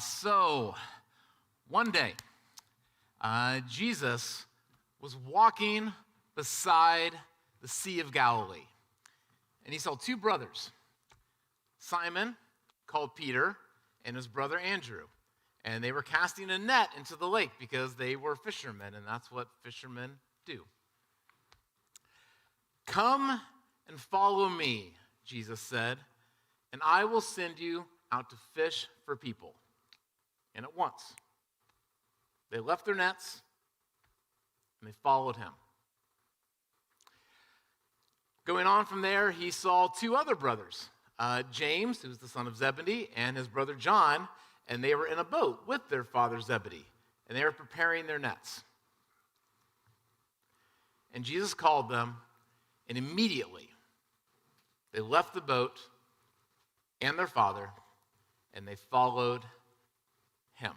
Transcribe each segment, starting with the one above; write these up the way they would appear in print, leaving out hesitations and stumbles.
So one day, Jesus was walking beside the Sea of Galilee, and he saw two brothers, Simon, called Peter, and his brother Andrew, and they were casting a net into the lake because they were fishermen, and that's what fishermen do. "Come and follow me," Jesus said, "and I will send you out to fish for people." And at once, they left their nets and they followed him. Going on from there, he saw two other brothers, James, who was the son of Zebedee, and his brother John, and they were in a boat with their father Zebedee, and they were preparing their nets. And Jesus called them, and immediately they left the boat and their father, and they followed him.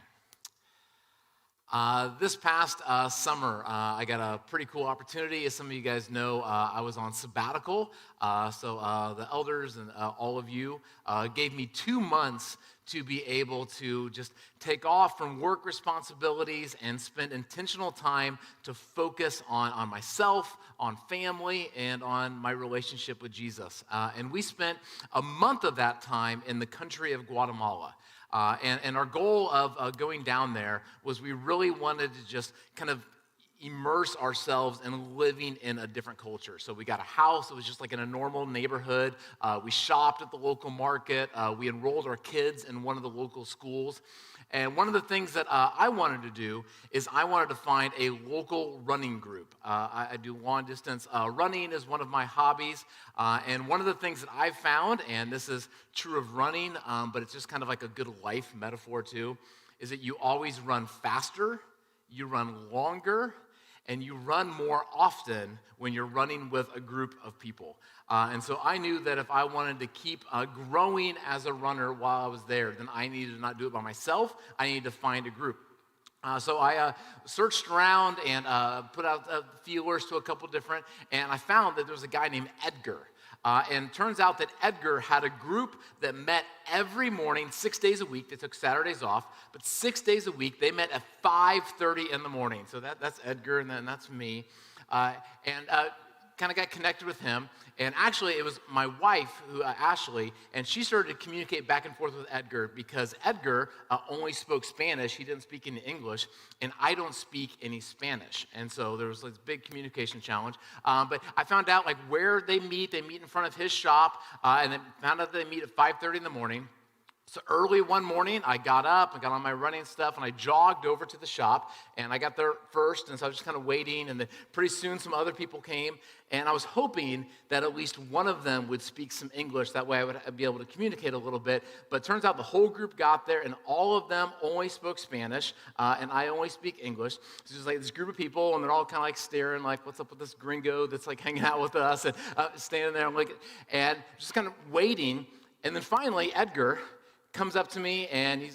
This past summer, I got a pretty cool opportunity. As some of you guys know, I was on sabbatical. So the elders and all of you gave me 2 months to be able to just take off from work responsibilities and spend intentional time to focus on myself, on family, and on my relationship with Jesus. And we spent a month of that time in the country of Guatemala. And our goal of going down there was we really wanted to just kind of immerse ourselves in living in a different culture. So we got a house. It was just like in a normal neighborhood. We shopped at the local market. We enrolled our kids in one of the local schools. And one of the things that I wanted to do is I wanted to find a local running group. I do long distance running is one of my hobbies. And one of the things that I've found, and this is true of running, but it's just kind of like a good life metaphor too, is that you always run faster, you run longer, and you run more often when you're running with a group of people. And so I knew that if I wanted to keep growing as a runner while I was there, then I needed to not do it by myself. I needed to find a group. So I searched around and put out feelers to a couple different, and I found that there was a guy named Edgar. And it turns out that Edgar had a group that met every morning, 6 days a week. They took Saturdays off, but 6 days a week, they met at 5:30 in the morning. So that's Edgar, and then that's me. And kind of got connected with him. And actually, it was my wife, Ashley, and she started to communicate back and forth with Edgar because Edgar only spoke Spanish. He didn't speak any English, and I don't speak any Spanish. And so there was this big communication challenge. But I found out like where they meet. They meet in front of his shop, and then found out they meet at 5:30 in the morning. So early one morning, I got up, I got on my running stuff, and I jogged over to the shop, and I got there first, and so I was just kind of waiting, and then pretty soon some other people came, and I was hoping that at least one of them would speak some English. That way I would be able to communicate a little bit, but it turns out the whole group got there, and all of them only spoke Spanish, and I only speak English. So there's like this group of people, and they're all kind of like staring, like, what's up with this gringo that's like hanging out with us, and standing there, and just kind of waiting, and then finally Edgar comes up to me, and he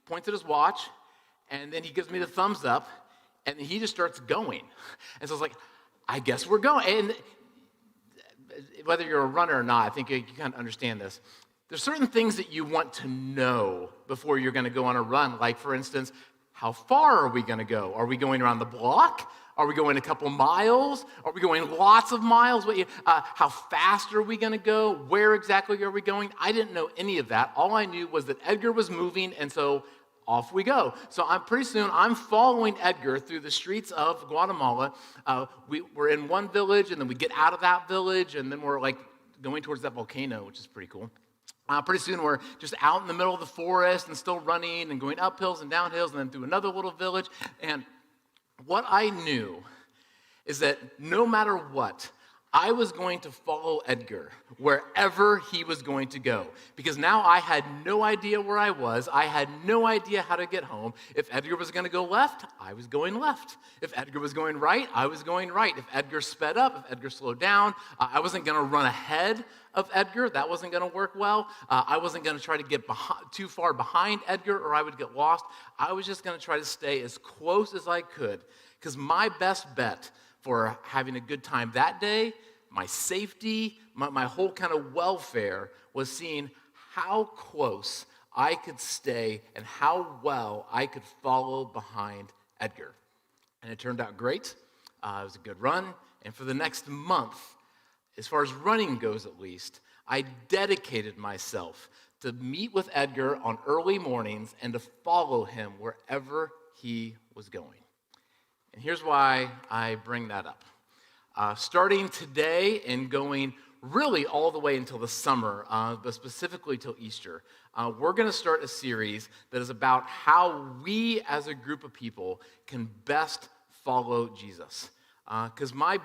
points at his watch, and then he gives me the thumbs up, and he just starts going. And so I was like, I guess we're going. And whether you're a runner or not, I think you kind of understand this. There's certain things that you want to know before you're going to go on a run. Like, for instance, how far are we going to go? Are we going around the block? Are we going a couple miles? Are we going lots of miles? How fast are we going to go? Where exactly are we going? I didn't know any of that. All I knew was that Edgar was moving, and so off we go. So pretty soon I'm following Edgar through the streets of Guatemala. We're in one village, and then we get out of that village, and then we're like going towards that volcano, which is pretty cool. Pretty soon we're just out in the middle of the forest and still running and going up hills and down hills and then through another little village. And what I knew is that no matter what, I was going to follow Edgar wherever he was going to go, because now I had no idea where I was. I had no idea how to get home. If Edgar was going to go left, I was going left. If Edgar was going right, I was going right. If Edgar sped up, if Edgar slowed down, I wasn't going to run ahead of Edgar. That wasn't going to work well. I wasn't going to try to get too far behind Edgar, or I would get lost. I was just going to try to stay as close as I could, because my best bet for having a good time that day, my safety, my whole kind of welfare was seeing how close I could stay and how well I could follow behind Edgar. And it turned out great. It was a good run. And for the next month, as far as running goes at least, I dedicated myself to meet with Edgar on early mornings and to follow him wherever he was going. And here's why I bring that up. Starting today and going really all the way until the summer, but specifically till Easter, we're going to start a series that is about how we as a group of people can best follow Jesus. Because my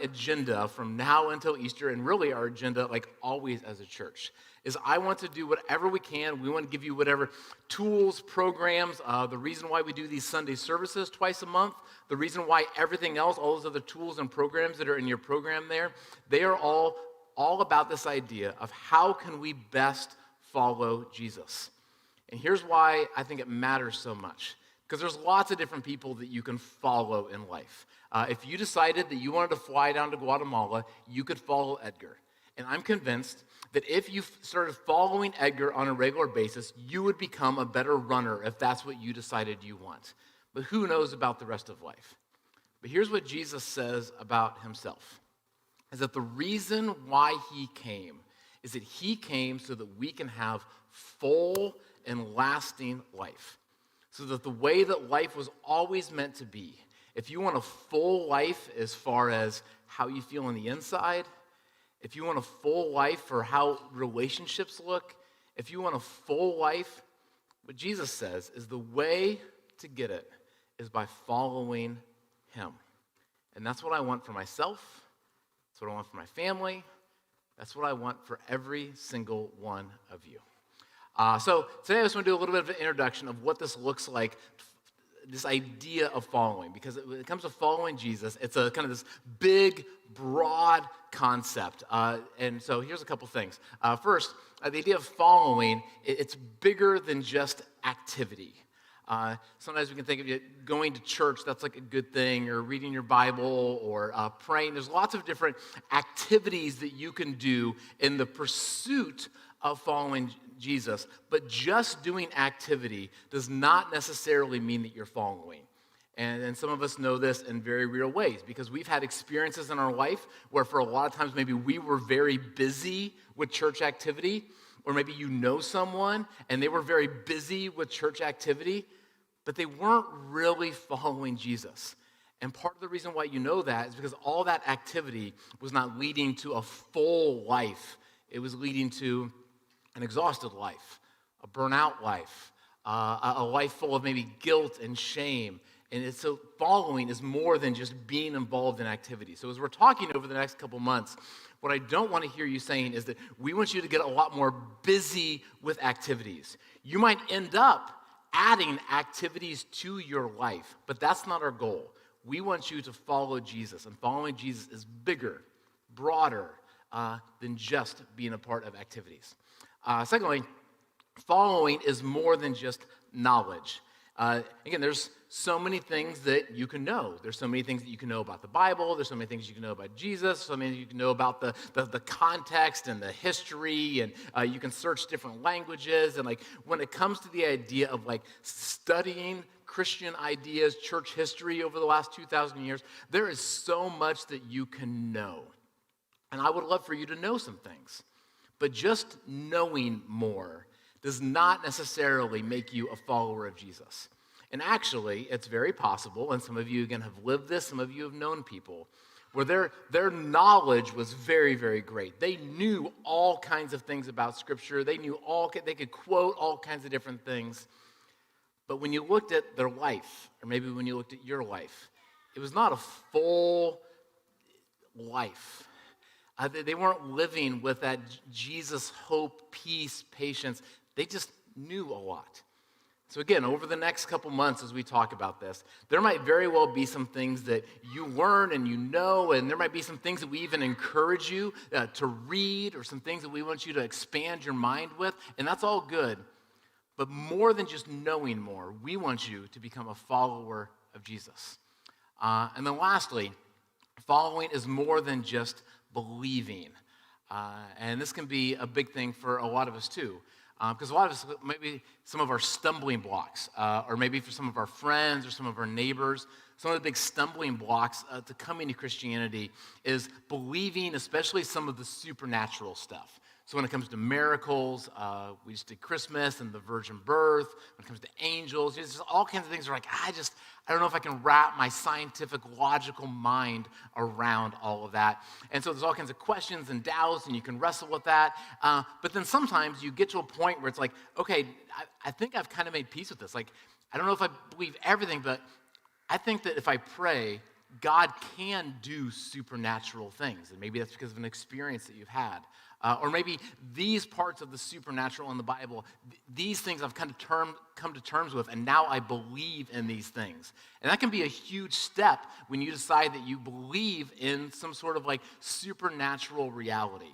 agenda from now until Easter, and really our agenda, like always as a church, is I want to do whatever we can. We want to give you whatever tools, programs, the reason why we do these Sunday services twice a month, the reason why everything else, all those other tools and programs that are in your program there, they are all about this idea of how can we best follow Jesus. And here's why I think it matters so much. Because there's lots of different people that you can follow in life. If you decided that you wanted to fly down to Guatemala, you could follow Edgar. And I'm convinced that if you started following Edgar on a regular basis, you would become a better runner if that's what you decided you want. But who knows about the rest of life? But here's what Jesus says about himself, is that the reason why he came is that he came so that we can have full and lasting life. So that the way that life was always meant to be, if you want a full life as far as how you feel on the inside, if you want a full life for how relationships look, if you want a full life, what Jesus says is the way to get it is by following him. And that's what I want for myself. That's what I want for my family. That's what I want for every single one of you. So today I just want to do a little bit of an introduction of what this looks like, this idea of following. Because when it comes to following Jesus, it's a kind of this big, broad concept. And so here's a couple things. First, the idea of following, it's bigger than just activity. Sometimes we can think of it going to church, that's like a good thing, or reading your Bible, or praying. There's lots of different activities that you can do in the pursuit of following Jesus, but just doing activity does not necessarily mean that you're following. And some of us know this in very real ways because we've had experiences in our life where for a lot of times maybe we were very busy with church activity, or maybe you know someone and they were very busy with church activity, but they weren't really following Jesus. And part of the reason why you know that is because all that activity was not leading to a full life. It was leading to an exhausted life, a burnout life, a life full of maybe guilt and shame. And so following is more than just being involved in activity. So as we're talking over the next couple months, what I don't want to hear you saying is that we want you to get a lot more busy with activities. You might end up adding activities to your life, but that's not our goal. We want you to follow Jesus, and following Jesus is bigger, broader than just being a part of activities. Secondly, following is more than just knowledge. Again, there's so many things that you can know. There's so many things that you can know about the Bible. There's so many things you can know about Jesus. So many you can know about the context and the history, and you can search different languages. And like when it comes to the idea of like studying Christian ideas, church history over the last 2,000 years, there is so much that you can know. And I would love for you to know some things. But just knowing more does not necessarily make you a follower of Jesus. And actually, it's very possible, and some of you, again, have lived this, some of you have known people, where their knowledge was very, very great. They knew all kinds of things about Scripture. They could quote all kinds of different things. But when you looked at their life, or maybe when you looked at your life, it was not a full life. They weren't living with that Jesus, hope, peace, patience. They just knew a lot. So again, over the next couple months as we talk about this, there might very well be some things that you learn and you know, and there might be some things that we even encourage you to read, or some things that we want you to expand your mind with, and that's all good. But more than just knowing more, we want you to become a follower of Jesus. And then lastly, following is more than just believing. And this can be a big thing for a lot of us too. Because a lot of us, maybe some of our stumbling blocks, or maybe for some of our friends or some of our neighbors, some of the big stumbling blocks to coming to Christianity is believing, especially some of the supernatural stuff. So when it comes to miracles, we just did Christmas and the virgin birth. When it comes to angels, there's just all kinds of things. We're like, I don't know if I can wrap my scientific, logical mind around all of that. And so there's all kinds of questions and doubts, and you can wrestle with that. But then sometimes you get to a point where it's like, okay, I think I've kind of made peace with this. Like, I don't know if I believe everything, but I think that if I pray, God can do supernatural things. And maybe that's because of an experience that you've had. Or maybe these parts of the supernatural in the Bible, these things I've kind of come to terms with, and now I believe in these things. And that can be a huge step when you decide that you believe in some sort of like supernatural reality.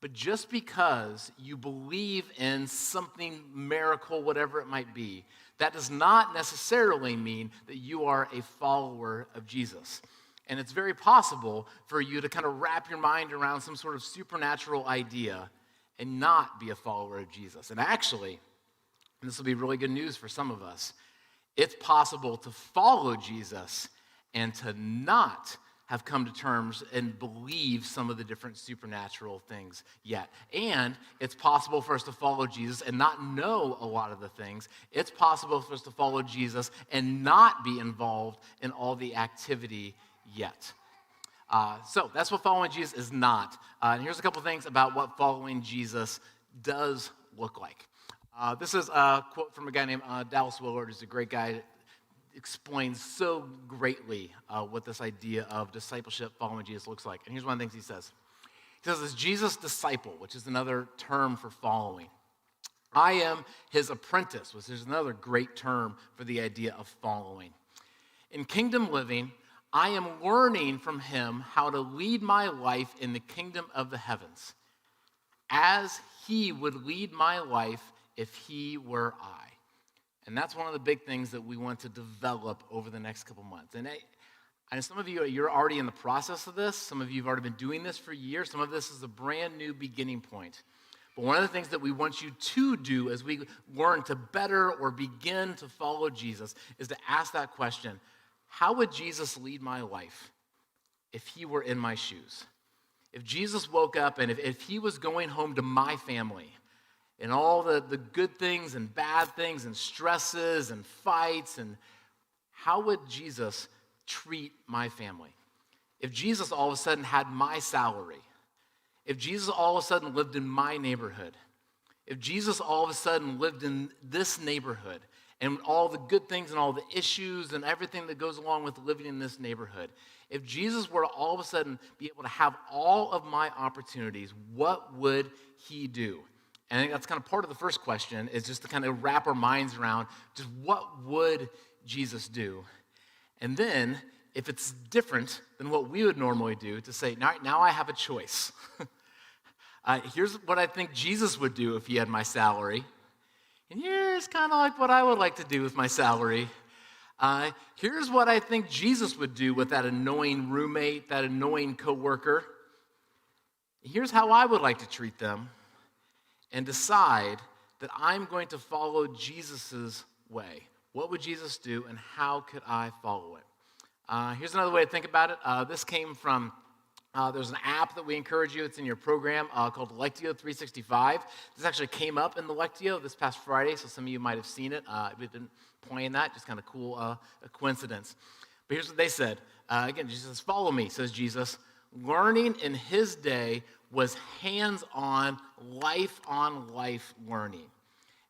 But just because you believe in something miracle, whatever it might be, that does not necessarily mean that you are a follower of Jesus. And it's very possible for you to kind of wrap your mind around some sort of supernatural idea and not be a follower of Jesus. And actually, and this will be really good news for some of us, it's possible to follow Jesus and to not have come to terms and believe some of the different supernatural things yet. And it's possible for us to follow Jesus and not know a lot of the things. It's possible for us to follow Jesus and not be involved in all the activity yet. So that's what following Jesus is not. And here's a couple things about what following Jesus does look like. This is a quote from a guy named Dallas Willard, who's a great guy that explains so greatly what this idea of discipleship, following Jesus looks like. And here's one of the things he says. He says, as Jesus' disciple, which is another term for following, I am his apprentice, which is another great term for the idea of following. In kingdom living, I am learning from him how to lead my life in the kingdom of the heavens, as he would lead my life if he were I. And that's one of the big things that we want to develop over the next couple months. And some of you, you're already in the process of this. Some of you have already been doing this for years. Some of this is a brand new beginning point. But one of the things that we want you to do as we learn to better or begin to follow Jesus is to ask that question, how would Jesus lead my life if he were in my shoes? If Jesus woke up and if he was going home to my family and all the good things and bad things and stresses and fights, and how would Jesus treat my family? If Jesus all of a sudden had my salary, if Jesus all of a sudden lived in my neighborhood, if Jesus all of a sudden lived in this neighborhood, and all the good things and all the issues and everything that goes along with living in this neighborhood, if Jesus were to all of a sudden be able to have all of my opportunities, what would he do? And I think that's kind of part of the first question, is just to kind of wrap our minds around just what would Jesus do? And then, if it's different than what we would normally do, to say, now I have a choice. Here's what I think Jesus would do if he had my salary. And here's kind of like what I would like to do with my salary. Here's what I think Jesus would do with that annoying roommate, that annoying coworker. Here's how I would like to treat them. And decide that I'm going to follow Jesus' way. What would Jesus do, and how could I follow it? Here's another way to think about it. This came from, there's an app that we encourage you. It's in your program called Lectio 365. This actually came up in the Lectio this past Friday, so some of you might have seen it. We've been playing that, just kind of cool, a coincidence. But here's what they said. Again, Jesus says, follow me, says Jesus. Learning in his day was hands-on, life-on-life learning.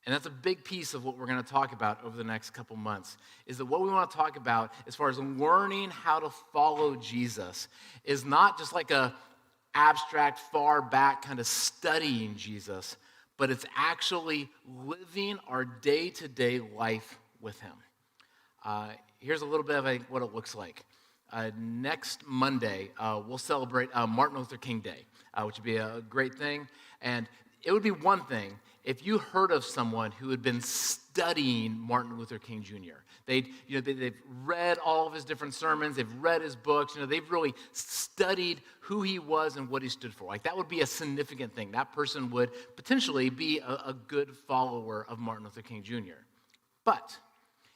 And that's a big piece of what we're going to talk about over the next couple months, is that what we want to talk about as far as learning how to follow Jesus is not just like a abstract, far back kind of studying Jesus, but it's actually living our day-to-day life with him. Here's a little bit of what it looks like. Next Monday, we'll celebrate Martin Luther King Day, which would be a great thing. And it would be one thing if you heard of someone who had been studying Martin Luther King Jr., they've read all of his different sermons, they've read his books, they've really studied who he was and what he stood for. Like, that would be a significant thing. That person would potentially be a good follower of Martin Luther King Jr. But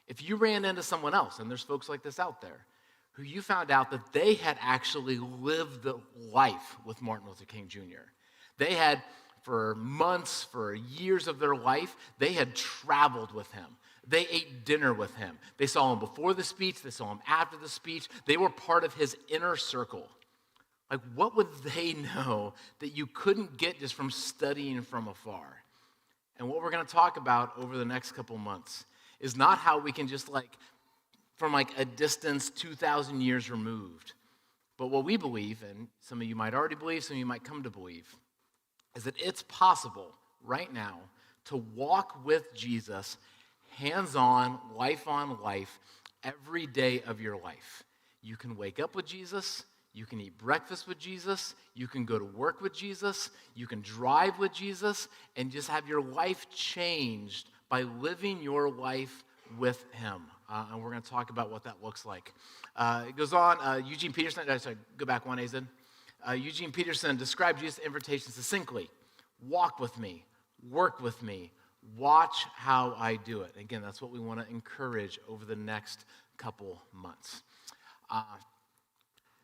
if you ran into someone else, and there's folks like this out there, who you found out that they had actually lived the life with Martin Luther King Jr., they had, for months, for years of their life, they had traveled with him. They ate dinner with him. They saw him before the speech. They saw him after the speech. They were part of his inner circle. Like, what would they know that you couldn't get just from studying from afar? And what we're going to talk about over the next couple months is not how we can just from a distance 2,000 years removed, but what we believe, and some of you might already believe, some of you might come to believe, is that it's possible right now to walk with Jesus hands-on, life, every day of your life. You can wake up with Jesus, you can eat breakfast with Jesus, you can go to work with Jesus, you can drive with Jesus, and just have your life changed by living your life with him. And we're going to talk about what that looks like. It goes on, Eugene Peterson, sorry, go back one, Azid. Eugene Peterson described Jesus' invitation succinctly. Walk with me, work with me, watch how I do it. Again, that's what we want to encourage over the next couple months.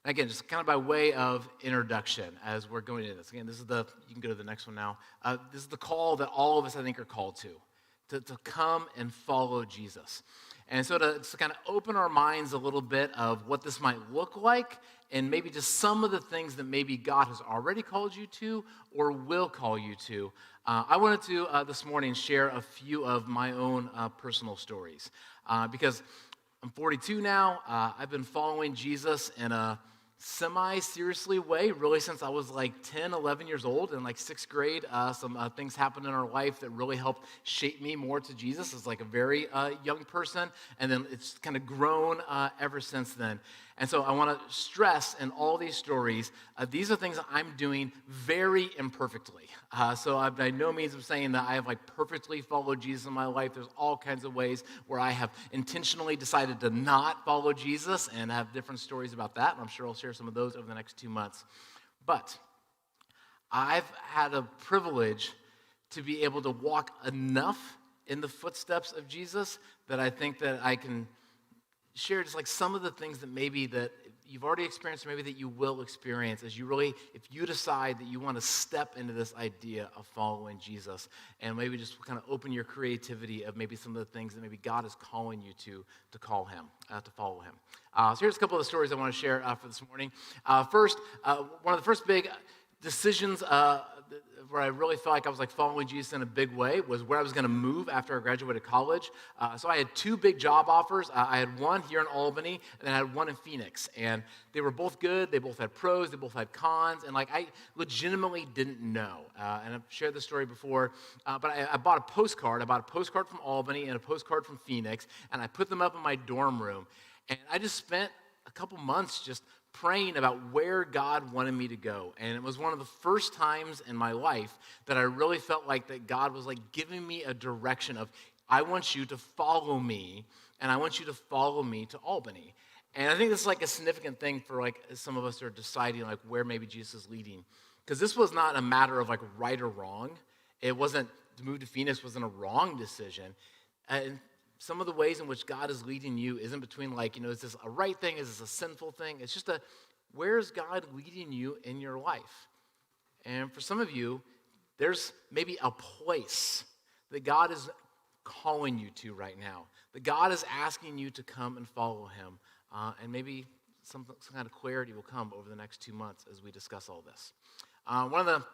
Again, just kind of by way of introduction as we're going into this. Again, you can go to the next one now. This is the call that all of us, I think, are called to come and follow Jesus. And so to kind of open our minds a little bit of what this might look like, and maybe just some of the things that maybe God has already called you to or will call you to, I wanted to this morning share a few of my own personal stories. Because I'm 42 now. I've been following Jesus in a semi-seriously way, really since I was 10, 11 years old. In sixth grade, some things happened in our life that really helped shape me more to Jesus as a very young person. And then it's kind of grown ever since then. And so I want to stress in all these stories, these are things that I'm doing very imperfectly. So I by no means am saying that I have perfectly followed Jesus in my life. There's all kinds of ways where I have intentionally decided to not follow Jesus, and I have different stories about that. And I'm sure I'll share some of those over the next 2 months. But I've had a privilege to be able to walk enough in the footsteps of Jesus that I think that I can share just some of the things that maybe that you've already experienced, or maybe that you will experience as you really, if you decide that you want to step into this idea of following Jesus, and maybe just kind of open your creativity of maybe some of the things that maybe God is calling you to call him, to follow him. So here's a couple of the stories I want to share for this morning. First, one of the first big decisions where I really felt like I was following Jesus in a big way was where I was going to move after I graduated college. So I had 2 big job offers. I had one here in Albany, and then I had one in Phoenix. And they were both good. They both had pros. They both had cons. And I legitimately didn't know. And I've shared this story before. But I bought a postcard. I bought a postcard from Albany and a postcard from Phoenix. And I put them up in my dorm room. And I just spent a couple months just praying about where God wanted me to go. And it was one of the first times in my life that I really felt like that God was giving me a direction of, I want you to follow me, and I want you to follow me to Albany. And I think this is a significant thing for some of us are deciding where maybe Jesus is leading. Because this was not a matter of right or wrong. It wasn't, to move to Phoenix wasn't a wrong decision. And some of the ways in which God is leading you isn't between is this a right thing? Is this a sinful thing? It's just where's God leading you in your life? And for some of you, there's maybe a place that God is calling you to right now, that God is asking you to come and follow him. And maybe some kind of clarity will come over the next 2 months as we discuss all this. One of the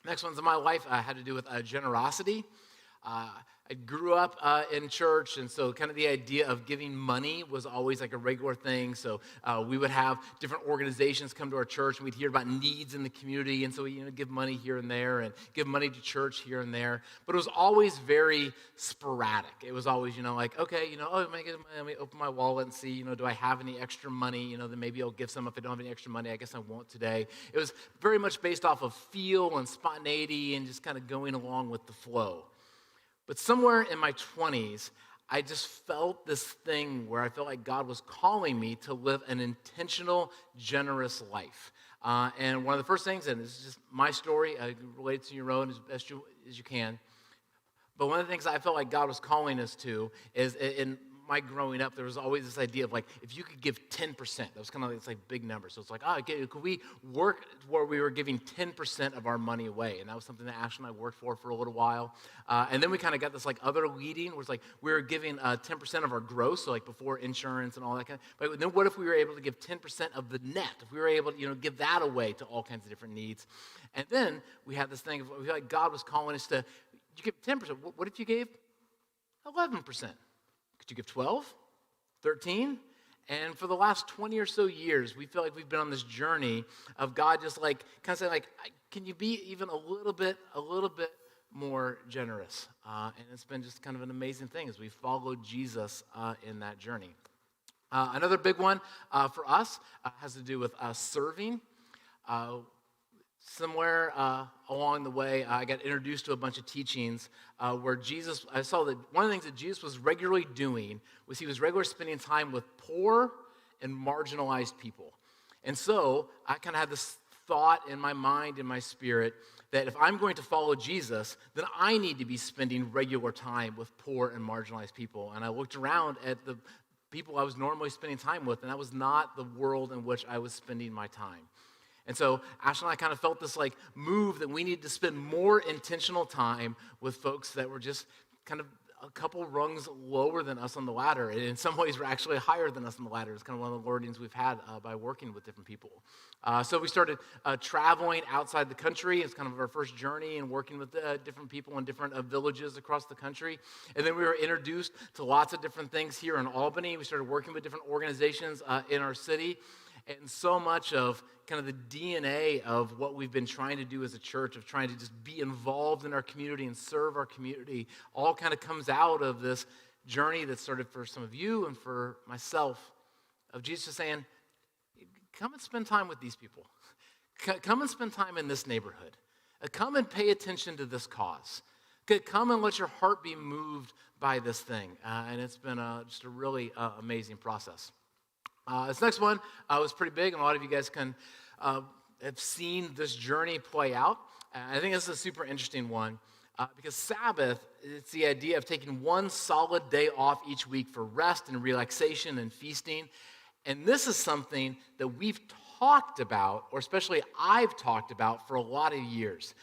next ones in my life had to do with generosity. I grew up in church, and so kind of the idea of giving money was always like a regular thing. So we would have different organizations come to our church, and we'd hear about needs in the community, and so we give money here and there, and give money to church here and there. But it was always very sporadic. It was always, like, okay, let me open my wallet and see, do I have any extra money? Then maybe I'll give some. If I don't have any extra money, I guess I won't today. It was very much based off of feel and spontaneity and just kind of going along with the flow. But somewhere in my 20s, I just felt this thing where I felt like God was calling me to live an intentional, generous life. And one of the first things, and this is just my story, relate it to your own as best as you can. But one of the things I felt like God was calling us to is in my growing up, there was always this idea of like, if you could give 10%, that was kind of like this like big number. So it's like, could we work where we were giving 10% of our money away? And that was something that Ashley and I worked for a little while. And then we kind of got this like other leading, where it's like we were giving 10% of our gross, so like before insurance and all that kind of. But then what if we were able to give 10% of the net? If we were able to, give that away to all kinds of different needs. And then we had this thing of, we felt like God was calling us to, you give 10%. What if you gave 11%? Could you give 12, 13? And for the last 20 or so years, we feel like we've been on this journey of God just like kind of saying like, can you be even a little bit more generous? And it's been just kind of an amazing thing as we followed Jesus in that journey. Another big one for us has to do with serving. Somewhere along the way, I got introduced to a bunch of teachings where I saw that one of the things that Jesus was regularly doing was he was regularly spending time with poor and marginalized people. And so I kind of had this thought in my mind, in my spirit, that if I'm going to follow Jesus, then I need to be spending regular time with poor and marginalized people. And I looked around at the people I was normally spending time with, and that was not the world in which I was spending my time. And so Ashley and I kind of felt this like move that we needed to spend more intentional time with folks that were just kind of a couple rungs lower than us on the ladder. And in some ways, were actually higher than us on the ladder. It's kind of one of the learnings we've had by working with different people. So we started traveling outside the country. It's kind of our first journey and working with different people in different villages across the country. And then we were introduced to lots of different things here in Albany. We started working with different organizations in our city. And so much of kind of the DNA of what we've been trying to do as a church, of trying to just be involved in our community and serve our community, all kind of comes out of this journey that started for some of you and for myself, of Jesus just saying, come and spend time with these people. Come and spend time in this neighborhood. Come and pay attention to this cause. Come and let your heart be moved by this thing. And it's been just a really amazing process. This next one was pretty big, and a lot of you guys have seen this journey play out. I think this is a super interesting one because Sabbath, it's the idea of taking one solid day off each week for rest and relaxation and feasting. And this is something that we've talked about, or especially I've talked about for a lot of years.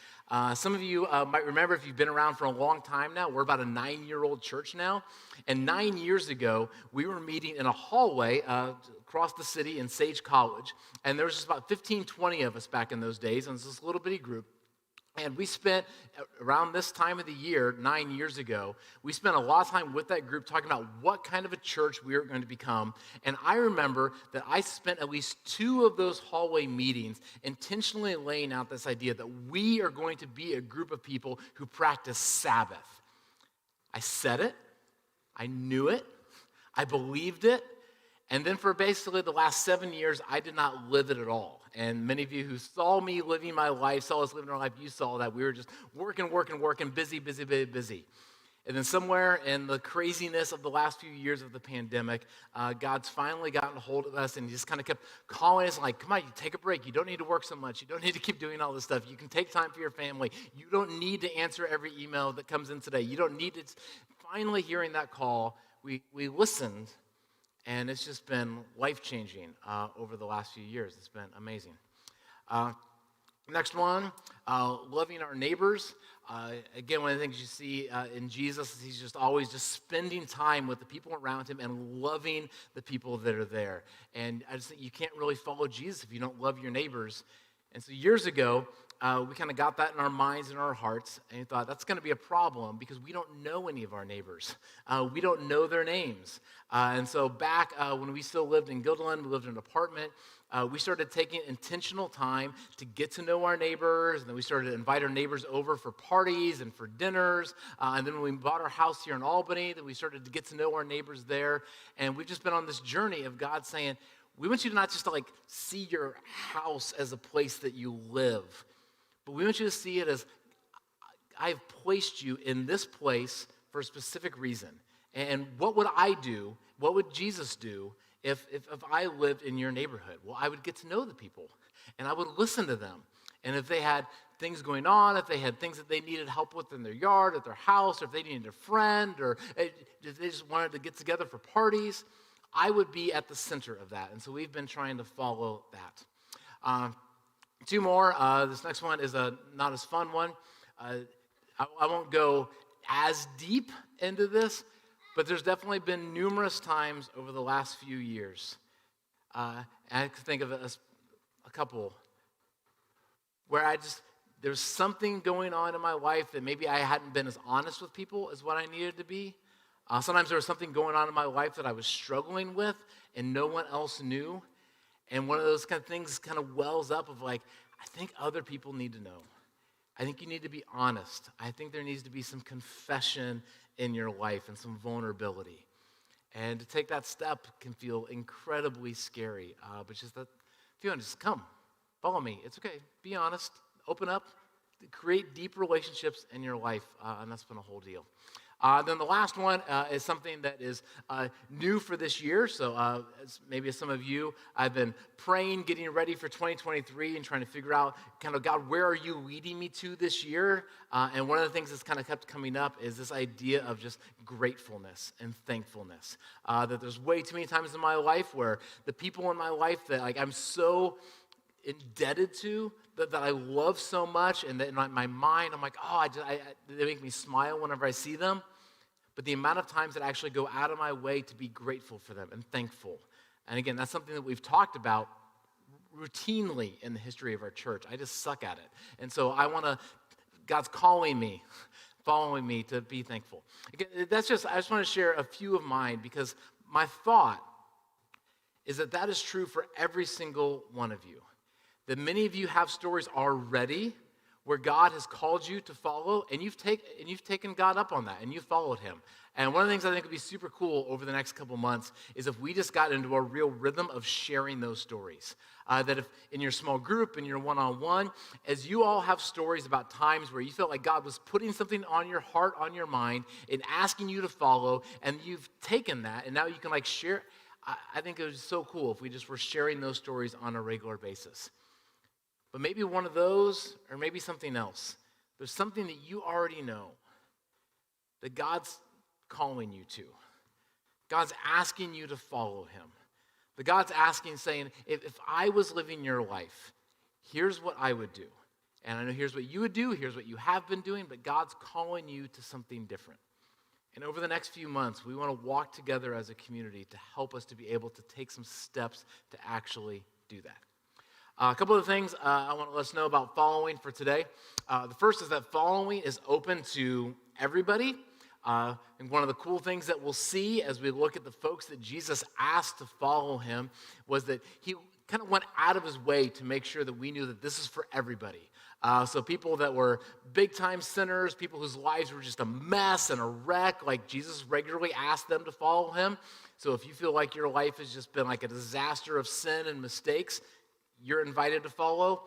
Some of you might remember, if you've been around for a long time now, we're about a 9-year-old church now. And 9 years ago, we were meeting in a hallway across the city in Sage College. And there was just about 15, 20 of us back in those days. And it was this little bitty group. And we spent, around this time of the year, 9 years ago, we spent a lot of time with that group talking about what kind of a church we were going to become. And I remember that I spent at least 2 of those hallway meetings intentionally laying out this idea that we are going to be a group of people who practice Sabbath. I said it, I knew it, I believed it, and then for basically the last 7 years, I did not live it at all. And many of you who saw me living my life, saw us living our life, you saw that. We were just working, busy. And then somewhere in the craziness of the last few years of the pandemic, God's finally gotten a hold of us, and he just kind of kept calling us like, come on, you take a break. You don't need to work so much. You don't need to keep doing all this stuff. You can take time for your family. You don't need to answer every email that comes in today. You don't need to. Finally hearing that call, we listened. And it's just been life-changing over the last few years. It's been amazing. Next one, loving our neighbors. Again, one of the things you see in Jesus is he's just always just spending time with the people around him and loving the people that are there. And I just think you can't really follow Jesus if you don't love your neighbors. And so years ago, we kind of got that in our minds and our hearts, and we thought that's going to be a problem because we don't know any of our neighbors. We don't know their names. And so back when we still lived in Guilderland, we lived in an apartment, we started taking intentional time to get to know our neighbors, and then we started to invite our neighbors over for parties and for dinners. And then when we bought our house here in Albany, then we started to get to know our neighbors there. And we've just been on this journey of God saying, we want you to not just to like see your house as a place that you live, but we want you to see it as I've placed you in this place for a specific reason. And what would I do? What would Jesus do if I lived in your neighborhood? Well, I would get to know the people, and I would listen to them. And if they had things going on, if they had things that they needed help with in their yard, at their house, or if they needed a friend, or if they just wanted to get together for parties, I would be at the center of that. And so we've been trying to follow that. Two more. This next one is a not as fun one. I won't go as deep into this, but there's definitely been numerous times over the last few years, and I can think of a couple, where there's something going on in my life that maybe I hadn't been as honest with people as what I needed to be. Sometimes there was something going on in my life that I was struggling with, and no one else knew. And one of those kind of things kind of wells up of like, I think other people need to know. I think you need to be honest. I think there needs to be some confession in your life and some vulnerability. And to take that step can feel incredibly scary. But just that feeling, just come, follow me. It's okay. Be honest. Open up. Create deep relationships in your life. And that's been a whole deal. Then the last one is something that is new for this year. So maybe as some of you, I've been praying, getting ready for 2023 and trying to figure out kind of, God, where are you leading me to this year? And one of the things that's kind of kept coming up is this idea of just gratefulness and thankfulness. That there's way too many times in my life where the people in my life that like I'm so indebted to, that I love so much, and that in my mind, I'm like, oh, they make me smile whenever I see them. But the amount of times that I actually go out of my way to be grateful for them and thankful. And again, that's something that we've talked about routinely in the history of our church. I just suck at it. And so God's calling me, following me to be thankful. Again, I just want to share a few of mine, because my thought is that is true for every single one of you. That many of you have stories already where God has called you to follow, and you've taken God up on that, and you've followed him. And one of the things I think would be super cool over the next couple months is if we just got into a real rhythm of sharing those stories. That if in your small group, in your one-on-one, as you all have stories about times where you felt like God was putting something on your heart, on your mind, and asking you to follow, and you've taken that, and now you can like share. I think it was so cool if we just were sharing those stories on a regular basis. But maybe one of those, or maybe something else. There's something that you already know that God's calling you to. God's asking you to follow him. That God's asking, saying, if I was living your life, here's what I would do. And I know here's what you would do, here's what you have been doing, but God's calling you to something different. And over the next few months, we want to walk together as a community to help us to be able to take some steps to actually do that. A couple of things I want to let us know about following for today. The first is that following is open to everybody. And one of the cool things that we'll see as we look at the folks that Jesus asked to follow him was that he kind of went out of his way to make sure that we knew that this is for everybody. So people that were big-time sinners, people whose lives were just a mess and a wreck, like Jesus regularly asked them to follow him. So if you feel like your life has just been like a disaster of sin and mistakes, you're invited to follow.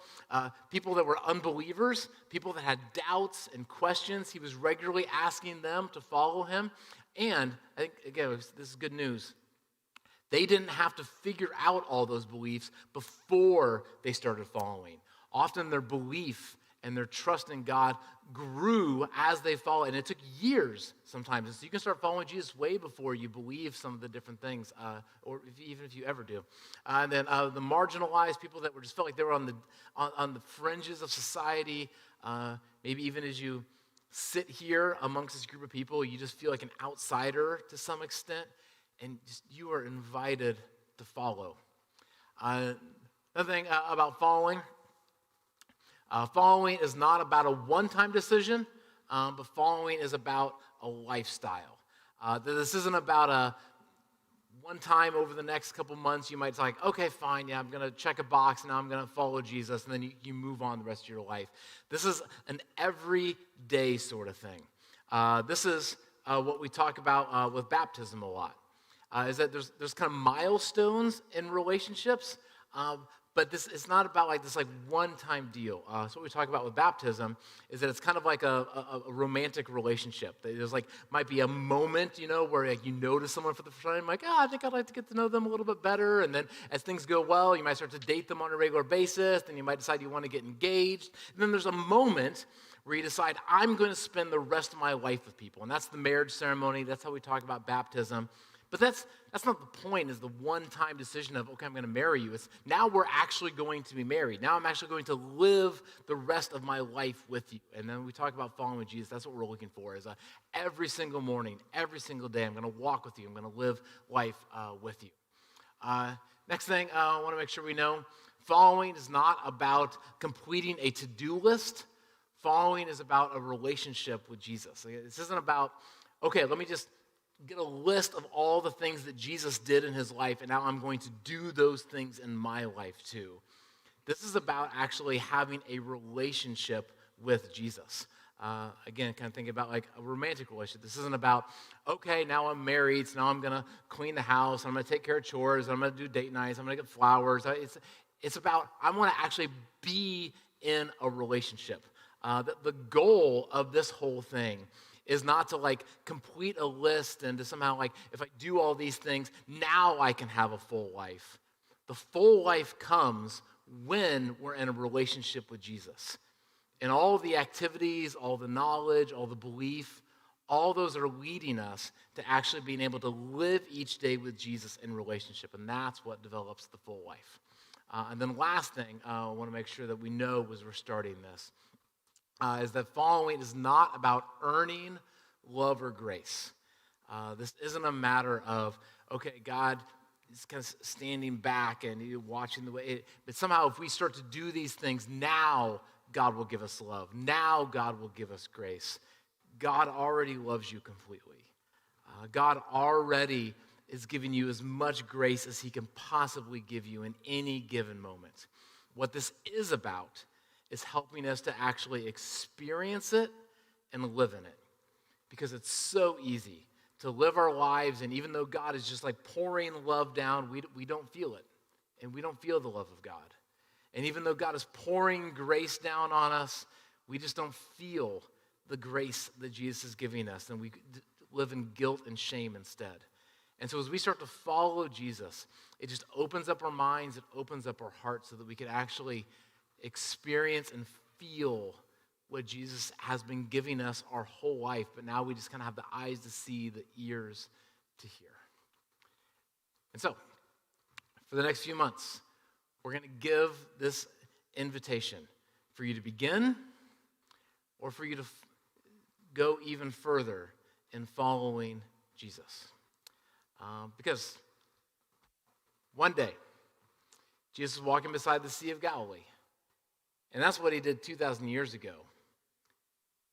People that were unbelievers, people that had doubts and questions, he was regularly asking them to follow him. And I think, again, this is good news. They didn't have to figure out all those beliefs before they started following. Often their belief and their trust in God grew as they followed, and it took years sometimes. And so you can start following Jesus way before you believe some of the different things, or even if you ever do. And then the marginalized people that just felt like they were on the fringes of society. Maybe even as you sit here amongst this group of people, you just feel like an outsider to some extent, and you are invited to follow. Another thing about following. Following is not about a one-time decision, but following is about a lifestyle. This isn't about a one time over the next couple months. You might say, like, okay, fine, yeah, I'm going to check a box, now I'm going to follow Jesus, and then you move on the rest of your life. This is an everyday sort of thing. This is what we talk about with baptism a lot, is that there's kind of milestones in relationships, but this it's not about like this like one-time deal. So what we talk about with baptism is that it's kind of like a romantic relationship. There's like might be a moment, where like you notice someone for the first time, like, I think I'd like to get to know them a little bit better. And then as things go well, you might start to date them on a regular basis. Then you might decide you want to get engaged. And then there's a moment where you decide, I'm going to spend the rest of my life with people. And that's the marriage ceremony. That's how we talk about baptism. But that's not the point, is the one-time decision of, okay, I'm going to marry you. It's now we're actually going to be married. Now I'm actually going to live the rest of my life with you. And then we talk about following Jesus. That's what we're looking for, is every single morning, every single day, I'm going to walk with you. I'm going to live life with you. Next thing I want to make sure we know, following is not about completing a to-do list. Following is about a relationship with Jesus. This isn't about, okay, let me just get a list of all the things that Jesus did in his life, and now I'm going to do those things in my life too. This is about actually having a relationship with Jesus. Again, kind of thinking about like a romantic relationship. This isn't about, okay, now I'm married, so now I'm going to clean the house, I'm going to take care of chores, I'm going to do date nights, I'm going to get flowers. It's about, I want to actually be in a relationship. The goal of this whole thing is not to like complete a list and to somehow like, if I do all these things, now I can have a full life. The full life comes when we're in a relationship with Jesus. And all the activities, all the knowledge, all the belief, all those are leading us to actually being able to live each day with Jesus in relationship. And that's what develops the full life. And then last thing I want to make sure that we know as we're starting this, is that following is not about earning love or grace. This isn't a matter of, okay, God is kind of standing back and watching the way, but somehow if we start to do these things, now God will give us love. Now God will give us grace. God already loves you completely. God already is giving you as much grace as he can possibly give you in any given moment. What this is about is helping us to actually experience it and live in it. Because it's so easy to live our lives, and even though God is just like pouring love down, we don't feel it. And we don't feel the love of God. And even though God is pouring grace down on us, we just don't feel the grace that Jesus is giving us, and we live in guilt and shame instead. And so as we start to follow Jesus, it just opens up our minds, it opens up our hearts so that we can actually experience and feel what Jesus has been giving us our whole life, but now we just kind of have the eyes to see, the ears to hear. And so, for the next few months, we're going to give this invitation for you to begin or for you to go even further in following Jesus. Because one day, Jesus was walking beside the Sea of Galilee. And that's what he did 2,000 years ago.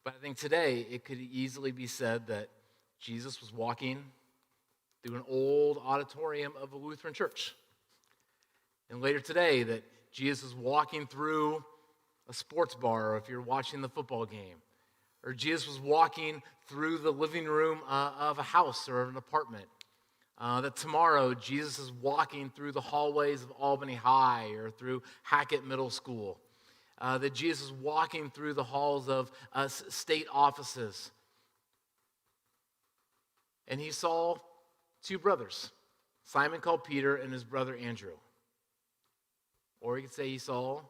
But I think today it could easily be said that Jesus was walking through an old auditorium of a Lutheran church. And later today that Jesus is walking through a sports bar, or if you're watching the football game. Or Jesus was walking through the living room of a house or an apartment. That tomorrow Jesus is walking through the hallways of Albany High or through Hackett Middle School. That Jesus is walking through the halls of state offices. And he saw two brothers, Simon called Peter and his brother Andrew. Or he could say he saw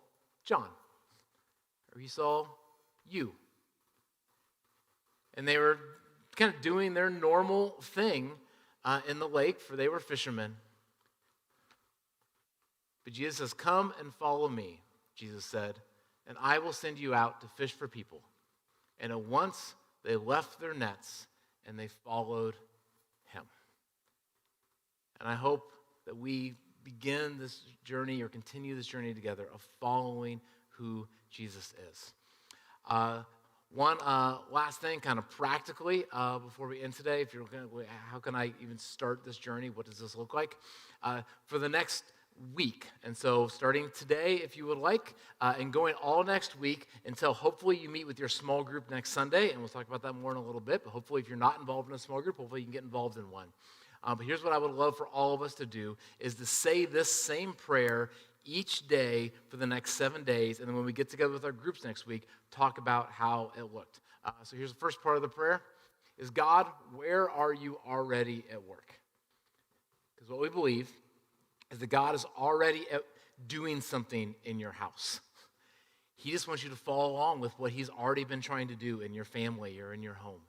John. Or he saw you. And they were kind of doing their normal thing in the lake, for they were fishermen. But Jesus says, "Come and follow me," Jesus said, "and I will send you out to fish for people." And at once they left their nets and they followed him. And I hope that we begin this journey or continue this journey together of following who Jesus is. One last thing, kind of practically, before we end today, if you're looking at how can I even start this journey? What does this look like? For the next week, and so starting today, if you would like, and going all next week until hopefully you meet with your small group next Sunday, and we'll talk about that more in a little bit, but hopefully if you're not involved in a small group, hopefully you can get involved in one. But here's what I would love for all of us to do, is to say this same prayer each day for the next 7 days, and then when we get together with our groups next week, talk about how it looked. So here's the first part of the prayer, is God, where are you already at work? Because what we believe is that God is already doing something in your house. He just wants you to follow along with what he's already been trying to do in your family or in your home.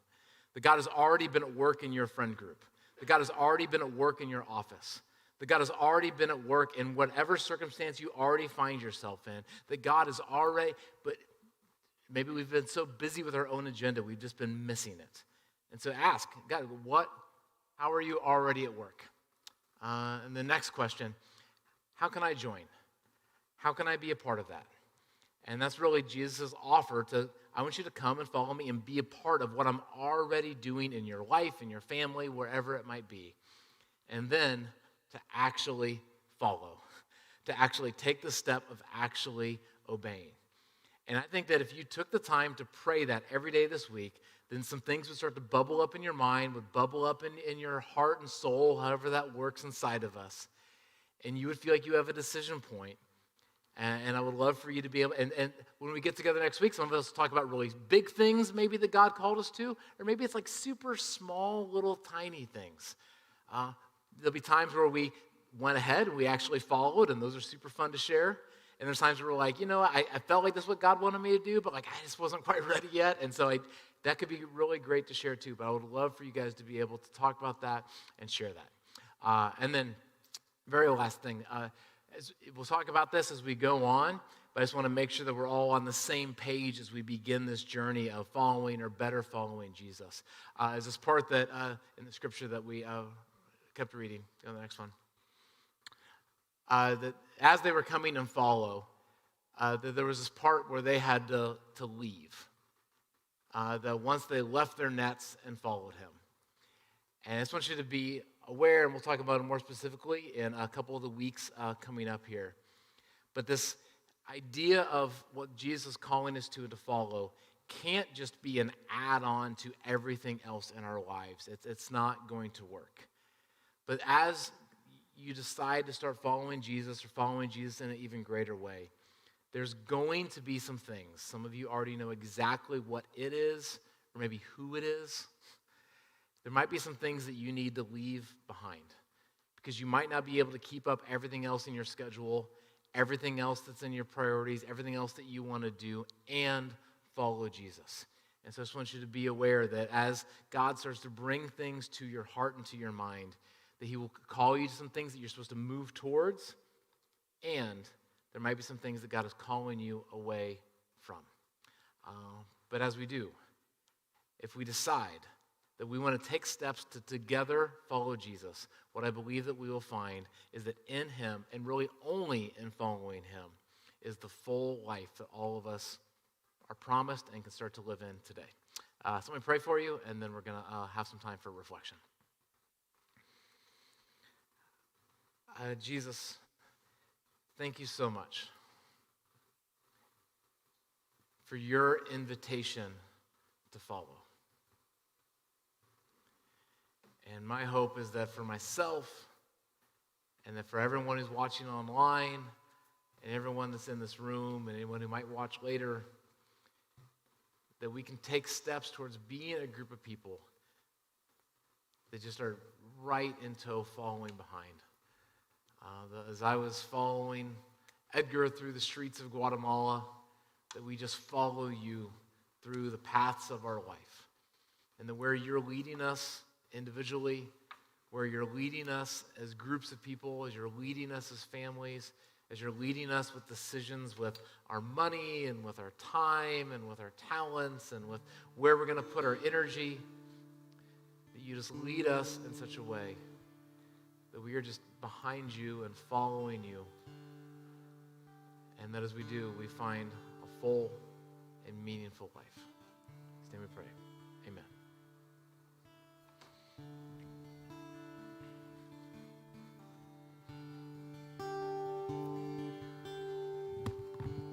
That God has already been at work in your friend group. That God has already been at work in your office. That God has already been at work in whatever circumstance you already find yourself in. That God is already, but maybe we've been so busy with our own agenda, we've just been missing it. And so ask, God, how are you already at work? And the next question, how can I join? How can I be a part of that? And that's really Jesus' offer to, I want you to come and follow me and be a part of what I'm already doing in your life, in your family, wherever it might be. And then to actually follow, to actually take the step of actually obeying. And I think that if you took the time to pray that every day this week, then some things would start to bubble up in your mind, would bubble up in your heart and soul, however that works inside of us. And you would feel like you have a decision point. And I would love for you to be able, and when we get together next week, some of us talk about really big things maybe that God called us to, or maybe it's like super small, little tiny things. There'll be times where we went ahead and we actually followed, and those are super fun to share. And there's times where we're like, I felt like this is what God wanted me to do, but like I just wasn't quite ready yet. And so that could be really great to share too. But I would love for you guys to be able to talk about that and share that. And then, very last thing, we'll talk about this as we go on, but I just want to make sure that we're all on the same page as we begin this journey of following or better following Jesus. Is this part that in the scripture that we kept reading? Go to the next one. That as they were coming and follow, that there was this part where they had to leave. That once they left their nets and followed him. And I just want you to be aware, and we'll talk about it more specifically in a couple of the weeks coming up here. But this idea of what Jesus is calling us to follow can't just be an add-on to everything else in our lives. It's not going to work. But as you decide to start following Jesus or following Jesus in an even greater way, there's going to be some things. Some of you already know exactly what it is, or maybe who it is. There might be some things that you need to leave behind because you might not be able to keep up everything else in your schedule, everything else that's in your priorities, everything else that you want to do, and follow Jesus. And so I just want you to be aware that as God starts to bring things to your heart and to your mind, that he will call you to some things that you're supposed to move towards, and there might be some things that God is calling you away from. But as we do, if we decide that we want to take steps to together follow Jesus, what I believe that we will find is that in him, and really only in following him, is the full life that all of us are promised and can start to live in today. So let me pray for you, and then we're going to have some time for reflection. Jesus, thank you so much for your invitation to follow. And my hope is that for myself, and that for everyone who's watching online, and everyone that's in this room, and anyone who might watch later, that we can take steps towards being a group of people that just are right in tow following behind. As I was following Edgar through the streets of Guatemala, that we just follow you through the paths of our life. And that where you're leading us individually, where you're leading us as groups of people, as you're leading us as families, as you're leading us with decisions with our money and with our time and with our talents and with where we're going to put our energy, that you just lead us in such a way that we are just behind you and following you. And that as we do, we find a full and meaningful life.